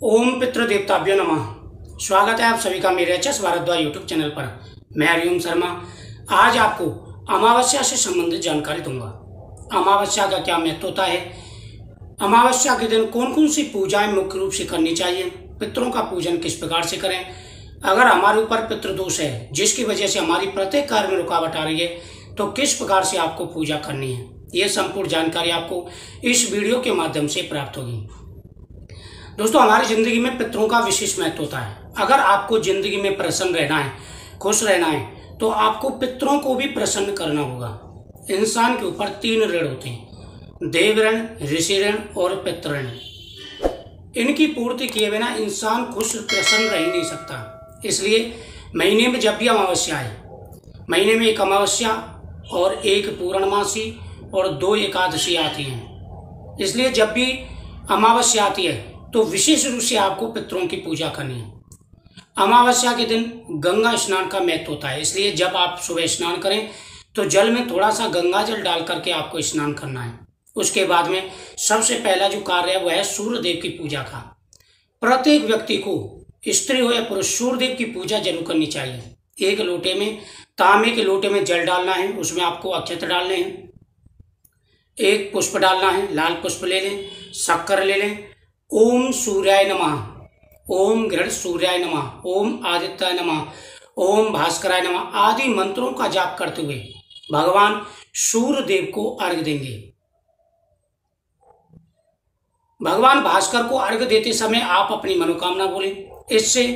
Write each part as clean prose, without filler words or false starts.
ओम पितृदेवताभ्यो नमः। स्वागत है आप सभी का मेरे एचएस भारद्वाज यूट्यूब चैनल पर। मैं हरिओम शर्मा आज आपको अमावस्या से संबंधित जानकारी दूंगा। अमावस्या का क्या महत्व होता है, अमावस्या के दिन कौन कौन सी पूजाएं मुख्य रूप से करनी चाहिए, पितरों का पूजन किस प्रकार से करें, अगर हमारे ऊपर पितृदोष है जिसकी वजह से हमारी प्रत्येक कार्य में रुकावट आ रही है तो किस प्रकार से आपको पूजा करनी है। यह संपूर्ण जानकारी आपको इस वीडियो के माध्यम से प्राप्त होगी। दोस्तों, हमारी जिंदगी में पितरों का विशेष महत्व होता है। अगर आपको जिंदगी में प्रसन्न रहना है, खुश रहना है, तो आपको पितरों को भी प्रसन्न करना होगा। इंसान के ऊपर 3 ऋण होते हैं, देव ऋण, ऋषि ऋण और पितृ ऋण। इनकी पूर्ति किए बिना इंसान खुश प्रसन्न रह ही नहीं सकता। इसलिए महीने में जब भी अमावस्या है, महीने में एक अमावस्या और एक पूर्णमासी और 2 एकादशी आती हैं। इसलिए जब भी अमावस्या आती है तो विशेष रूप से आपको पितरों की पूजा करनी है। अमावस्या के दिन गंगा स्नान का महत्व होता है, इसलिए जब आप सुबह स्नान करें तो जल में थोड़ा सा गंगा जल डाल करके आपको स्नान करना है। उसके बाद में सबसे पहला जो कार्य है वह है सूर्य देव की पूजा का। प्रत्येक व्यक्ति को, स्त्री हो या पुरुष, सूर्य देव की पूजा जरूर करनी चाहिए। एक लोटे में, तांबे के लोटे में जल डालना है, उसमें आपको अक्षत डालने हैं, एक पुष्प डालना है, लाल पुष्प ले लें, शक्कर ले लें, ओम सूर्याय नमः, ओम गृह सूर्याय नमः, ओम आदित्याय नमः, ओम भास्कराय नमः आदि मंत्रों का जाप करते हुए भगवान सूर्य देव को अर्घ्य देंगे। भगवान भास्कर को अर्घ्य देते समय आप अपनी मनोकामना बोलें। इससे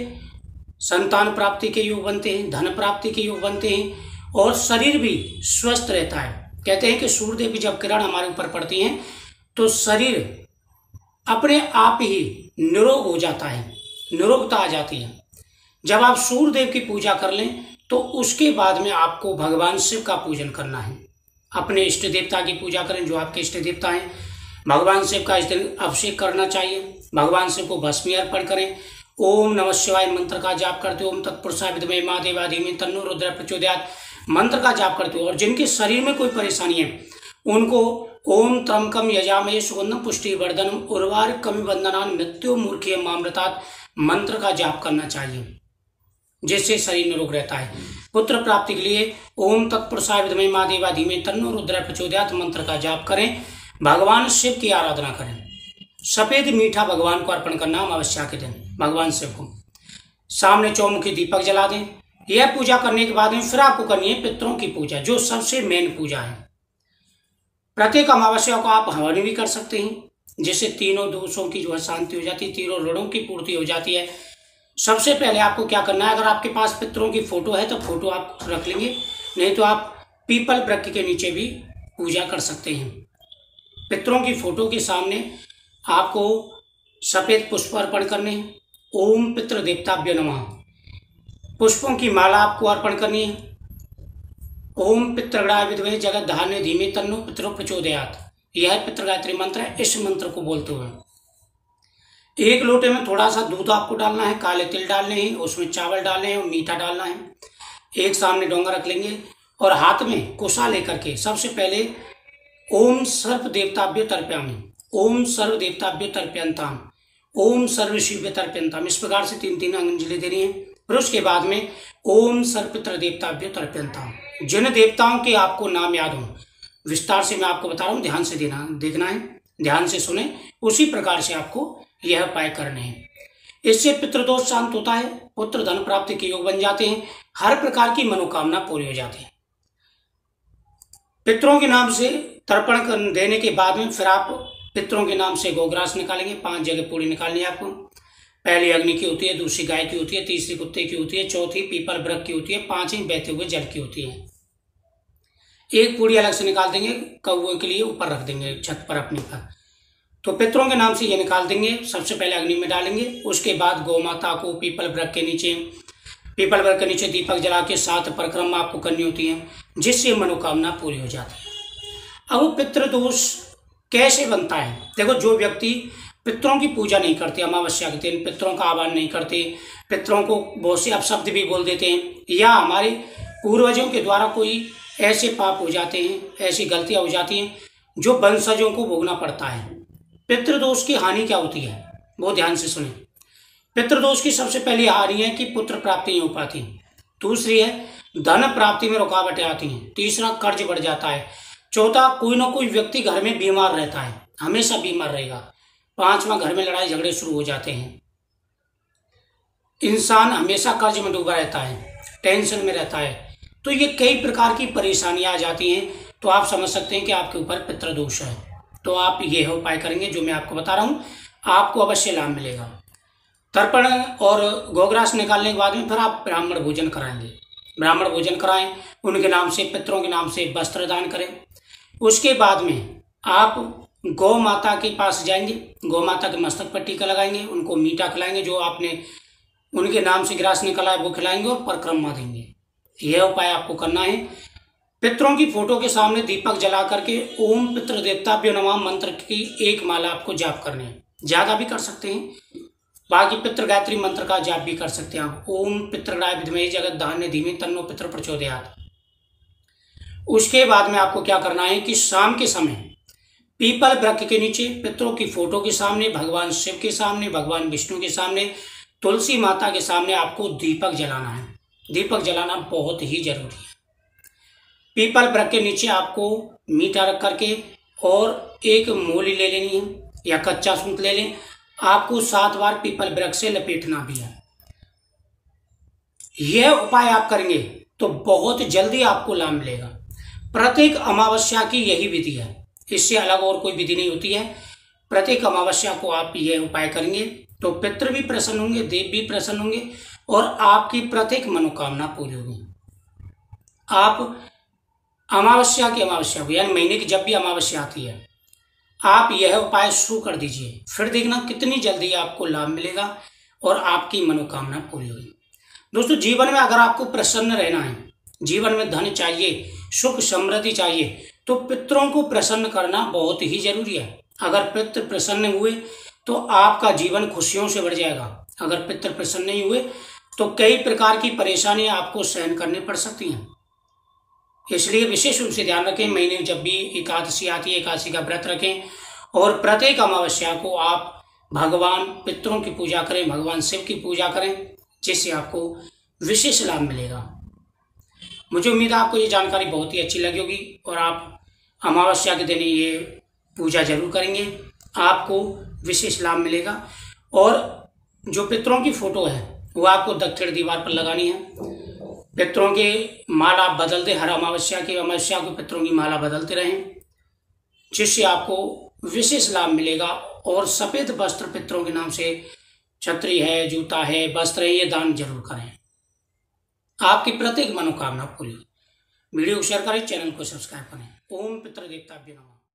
संतान प्राप्ति के योग बनते हैं, धन प्राप्ति के योग बनते हैं और शरीर भी स्वस्थ रहता है। कहते हैं कि सूर्य देव की जब किरण हमारे ऊपर पड़ती हैं तो शरीर अपने आप ही निरोग हो जाता है, निरोगता आ जाती है। जब आप सूर्य देव की पूजा कर लें तो उसके बाद में आपको भगवान शिव का पूजन करना है। अपने इष्ट देवता की पूजा करें, जो आपके इष्ट देवता हैं। भगवान शिव का इस दिन अभिषेक करना चाहिए। भगवान शिव को भस्मी अर्पण करें। ओम नमः शिवाय मंत्र का जाप करते हो, ओम तत्पुरुषाय विद्महे महादेवाय धीमहि तन्नो रुद्रः प्रचोदयात् मंत्र का जाप करते हो। और जिनके शरीर में कोई परेशानी है उनको ओम त्र्यंबकम यजामहे सुगंधम पुष्टिवर्धनम उर्वारुकमिव बन्धनान् मृत्युर्मुक्षीयमामृतात् मंत्र का जाप करना चाहिए, जिससे शरीर निरोग रहता है। पुत्र प्राप्ति के लिए ओम तत्पुरुषाय विद्महे महादेवाय धीमहि तन्नो रुद्रः प्रचोदयात् मंत्र का जाप करें। भगवान शिव की आराधना करें। सफेद मीठा भगवान को अर्पण करना अमावस्या के दिन भगवान शिव को। सामने चौमुखी दीपक जला दें। यह पूजा करने के बाद में फिर आपको करनी है पितरों की पूजा, जो सबसे मेन पूजा है। प्रत्येक अमावस्या को आप हवन भी कर सकते हैं, जिससे तीनों दोषों की जो है शांति हो जाती है, तीनों ऋणों की पूर्ति हो जाती है। सबसे पहले आपको क्या करना है, अगर आपके पास पितरों की फोटो है तो फोटो आप रख लेंगे, नहीं तो आप पीपल वृक्ष के नीचे भी पूजा कर सकते हैं। पितरों की फोटो के सामने आपको सफेद पुष्प अर्पण करने हैं। ओम पितृदेवताभ्यो नमः पुष्पों की माला आपको अर्पण करनी है। ओम पितृगणाय विद्महे जगद्धारिणे धीमहि तन्नो पितरो प्रचोदयात्, यह पितृ गायत्री मंत्र है। इस मंत्र को बोलते हुए एक लोटे में थोड़ा सा दूध आपको डालना है, काले तिल डालने हैं, उसमें चावल डालने हैं और मीठा डालना है। एक सामने डोंगा रख लेंगे और हाथ में कुशा लेकर के सबसे पहले ओम सर्व देवताभ्यो तर्पयामि, ओम सर्व देवताभ्यो तर्पयन्ताम, ओम सर्व शिव्य तर्पयन्ताम, इस प्रकार से 3-3 अंजलि देनी है। फिर उसके बाद में ओम सर्व पितृ देवताभ्यो तर्पयन्ताम। जिन देवताओं के आपको नाम याद हो, विस्तार से मैं आपको बता रहा हूँ, ध्यान से देखना है, ध्यान से सुने, उसी प्रकार से आपको यह उपाय करने हैं। इससे पितृदोष शांत होता है, पुत्र धन प्राप्ति के योग बन जाते हैं, हर प्रकार की मनोकामना पूरी हो जाती है। पितरों के नाम से तर्पण देने के बाद में फिर आप पितरों के नाम से गोग्रास निकालेंगे। 5 जगह पूरी निकालनी है आपको। पहली अग्नि की होती है, दूसरी गाय की होती है, तीसरी कुत्ते की होती है, चौथी पीपल वृक्ष की होती है, 5वीं बहते हुए जल की होती है। एक पूरी अलग से निकाल देंगे, कौवे के लिए ऊपर रख देंगे छत पर अपने पर। तो पितरों के नाम से ये निकाल देंगे। सबसे पहले अग्नि में डालेंगे, उसके बाद गौ माता को पीपल वृक्ष के नीचे दीपक जला के 7 परिक्रमा आपको करनी होती है, जिससे मनोकामना पूरी हो जाती है। अब वो पितृदोष कैसे बनता है? देखो, जो व्यक्ति पितरों की पूजा नहीं करते, अमावस्या के दिन पितरों का आह्वान नहीं करते, पितरों को बहुत से अपशब्द भी बोल देते हैं, या हमारे पूर्वजों के द्वारा कोई ऐसे पाप हो जाते हैं, ऐसी गलतियां हो जाती हैं जो वंशजों को भोगना पड़ता है। पितृदोष की हानि क्या होती है वो ध्यान से सुने। पितृदोष की सबसे पहली हानि है कि पुत्र प्राप्ति नहीं हो पाती। दूसरी है धन प्राप्ति में रुकावटें आती हैं। तीसरा कर्ज बढ़ जाता है। चौथा कोई ना कोई व्यक्ति घर में बीमार रहता है, हमेशा बीमार रहेगा। पांचवा घर में लड़ाई झगड़े शुरू हो जाते हैं। इंसान हमेशा कर्ज में डूबा रहता है, टेंशन में रहता है। तो ये कई प्रकार की परेशानियां आ जाती हैं। तो आप समझ सकते हैं कि आपके ऊपर पितृदोष है। तो आप यह उपाय करेंगे जो मैं आपको बता रहा हूं, आपको अवश्य लाभ मिलेगा। तर्पण और गोग्रास निकालने के बाद में फिर आप ब्राह्मण भोजन कराएंगे। ब्राह्मण भोजन कराएं, उनके नाम से, पितरों के नाम से वस्त्र दान करें। उसके बाद में आप गौ माता के पास जाएंगे, गौ माता के मस्तक पर टीका लगाएंगे, उनको मीठा खिलाएंगे, जो आपने उनके नाम से ग्रास निकाला है वो खिलाएंगे और परिक्रमा देंगे। यह उपाय आपको करना है। पितरों की फोटो के सामने दीपक जला करके ओम पितृ देवताभ्यो नमः मंत्र की एक माला आपको जाप करनी है। ज्यादा भी कर सकते हैं, बाकी पितृ गायत्री मंत्र का जाप भी कर सकते हैं आप। ओम पितृणाय विद्महे जगत धान्य धीमे तन्नो पितृ प्रचोदयात्। उसके बाद में आपको क्या करना है कि शाम के समय पीपल वृक्ष के नीचे पितरों की फोटो के सामने, भगवान शिव के सामने, भगवान विष्णु के सामने, तुलसी माता के सामने आपको दीपक जलाना है। दीपक जलाना बहुत ही जरूरी है। पीपल वृक्ष के नीचे आपको मीठा रख करके और एक मूली ले लेनी है या कच्चा सूत ले लें। आपको 7 बार पीपल वृक्ष से लपेटना भी है। यह उपाय आप करेंगे तो बहुत जल्दी आपको लाभ मिलेगा। प्रत्येक अमावस्या की यही विधि है, इससे अलग और कोई विधि नहीं होती है। प्रत्येक अमावस्या को आप यह उपाय करेंगे तो पितृ भी प्रसन्न होंगे, देव भी प्रसन्न होंगे और आपकी प्रत्येक मनोकामना पूरी होगी। आप अमावस्या की अमावस्या को, यानी महीने की जब भी अमावस्या आती है, आप यह उपाय शुरू कर दीजिए। फिर देखना कितनी जल्दी आपको लाभ मिलेगा और आपकी मनोकामना पूरी होगी। दोस्तों, जीवन में अगर आपको प्रसन्न रहना है, जीवन में धन चाहिए, सुख समृद्धि चाहिए, तो पितरों को प्रसन्न करना बहुत ही जरूरी है। अगर पितृ प्रसन्न हुए तो आपका जीवन खुशियों से बढ़ जाएगा। अगर पितृ प्रसन्न नहीं हुए तो कई प्रकार की परेशानियां आपको सहन करनी पड़ सकती हैं। इसलिए विशेष रूप से ध्यान रखें, महीने में जब भी एकादशी आती है, एकादशी का व्रत रखें और प्रत्येक अमावस्या को आप भगवान पितरों की पूजा करें, भगवान शिव की पूजा करें, जिससे आपको विशेष लाभ मिलेगा। मुझे उम्मीद है आपको ये जानकारी बहुत ही अच्छी लगी होगी और आप अमावस्या के दिन ये पूजा जरूर करेंगे, आपको विशेष लाभ मिलेगा। और जो पितरों की फोटो है वो आपको दक्षिण दीवार पर लगानी है। पितरों के माला बदलते, हर अमावस्या को पितरों की माला बदलते रहें, जिससे आपको विशेष लाभ मिलेगा। और सफेद वस्त्र पितरों के नाम से, छतरी है, जूता है, वस्त्र है, ये दान जरूर करें। आपकी प्रत्येक मनोकामना पूरी। वीडियो को शेयर करें, चैनल को सब्सक्राइब करें। ओम पितृ देवताभ्यो नमः।